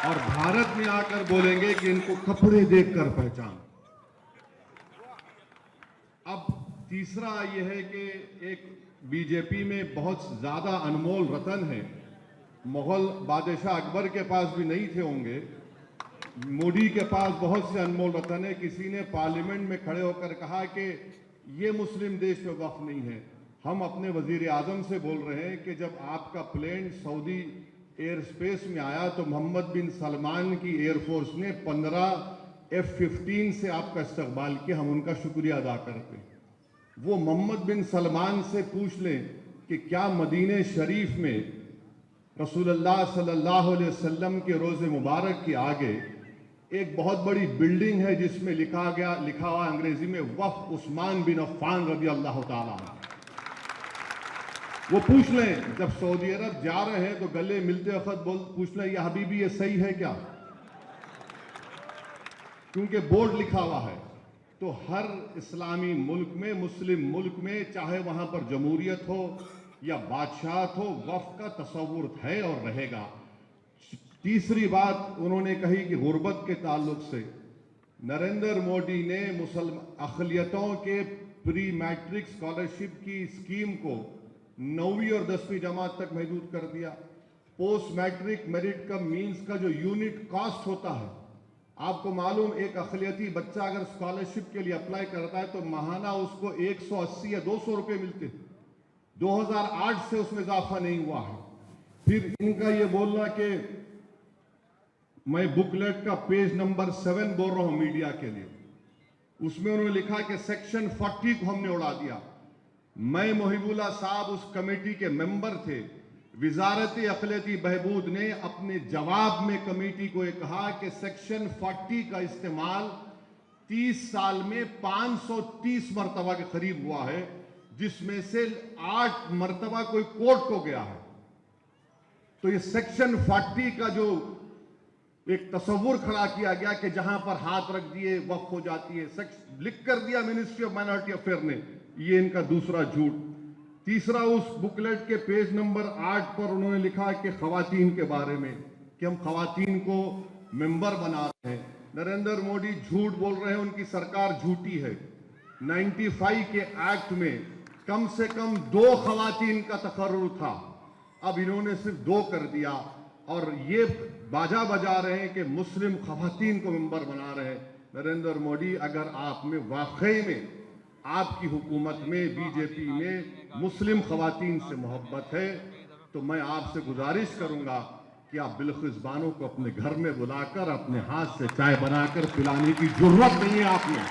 और भारत में आकर बोलेंगे कि इनको कपड़े देखकर पहचान। अब तीसरा यह है कि एक बीजेपी में बहुत ज्यादा अनमोल रतन है, मुगल बादशाह अकबर के पास भी नहीं थे होंगे, मोदी के पास बहुत से अनमोल रतन है। किसी ने पार्लियामेंट में खड़े होकर कहा कि ये मुस्लिम देश पे वक्फ नहीं है। हम अपने वजीर आजम से बोल रहे हैं कि जब आपका प्लेन सऊदी एयर स्पेस में आया तो मोहम्मद बिन सलमान की एयरफोर्स ने 15 F-15 से आपका इस्तकबाल किया, हम उनका शुक्रिया अदा करते हैं। वो मोहम्मद बिन सलमान से पूछ लें कि क्या मदीने शरीफ में रसूलुल्लाह सल्लल्लाहु अलैहि वसल्लम के रोज़े मुबारक के आगे एक बहुत बड़ी बिल्डिंग है जिसमें लिखा हुआ अंग्रेजी में वफ़ उस्मान बिन अफ़्फ़ान रज़ी अल्लाह ताला। वो पूछ लें जब सऊदी अरब जा रहे हैं तो गले मिलते वक्त पूछ लें या हबीबी ये सही है क्या, क्योंकि बोर्ड लिखा हुआ है। तो हर इस्लामी मुल्क में, मुस्लिम मुल्क में, चाहे वहां पर जमहूरियत हो या बादशाहत हो, वफ़ का तसव्वुर है और रहेगा। तीसरी बात उन्होंने कही कि गुर्बत के ताल्लुक से नरेंद्र मोदी ने मुसलमान अक़लियतों के प्री मैट्रिक स्कॉलरशिप की स्कीम को 9वीं और 10वीं जमात तक महदूद कर दिया। Post matric merit come means का जो यूनिट कॉस्ट होता है, आपको मालूम एक अक़लियती बच्चा अगर स्कॉलरशिप के लिए अप्लाई करता है तो माहाना उसको 180 या 200 रुपये मिलते हैं। 2008 से उसमें इजाफा नहीं हुआ है। फिर इनका ये बोलना कि मैं बुकलेट का पेज नंबर 7 बोल रहा हूं मीडिया के लिए, उसमें उन्होंने लिखा कि सेक्शन 40 को हमने उड़ा दिया। मैं मोहिबुल्लाह साहब उस कमेटी के मेंबर थे। वजारत अक़लियती बहबूद ने अपने जवाब में कमेटी को यह कहा कि सेक्शन 40 का इस्तेमाल 30 साल में 530 मरतबा के करीब हुआ है, जिसमें से 8 मरतबा कोई कोर्ट को गया है। तो ये सेक्शन 40 का जो एक तस्वुर खड़ा किया गया कि जहां पर हाथ रख दिए वक्फ हो जाती है, लिख कर दिया मिनिस्ट्री ऑफ माइनॉरिटी अफेयर ने, ये इनका दूसरा झूठ। तीसरा, उस बुकलेट के पेज नंबर 8 पर उन्होंने लिखा कि खवातीन के बारे में कि हम खवातीन को मेंबर बना रहे हैं। नरेंद्र मोदी झूठ बोल रहे हैं, उनकी सरकार झूठी है। 95 के एक्ट में कम से कम 2 खवातीन का तकर्रुर था, अब इन्होंने सिर्फ 2 कर दिया और ये बाजा बजा रहे हैं कि मुस्लिम खवातीन को मेंबर बना रहे हैं। नरेंद्र मोदी, अगर आप में वाकई में आपकी हुकूमत में, बीजेपी में मुस्लिम खवातीन से मोहब्बत है तो मैं आपसे गुजारिश करूंगा कि आप बिल्किस बानो को अपने घर में बुलाकर अपने हाथ से चाय बनाकर पिलाने की जरूरत नहीं है आप में।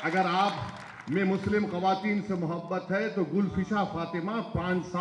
अगर आप में मुस्लिम खवातीन से मोहब्बत है तो गुलफिशा फातिमा 5 साल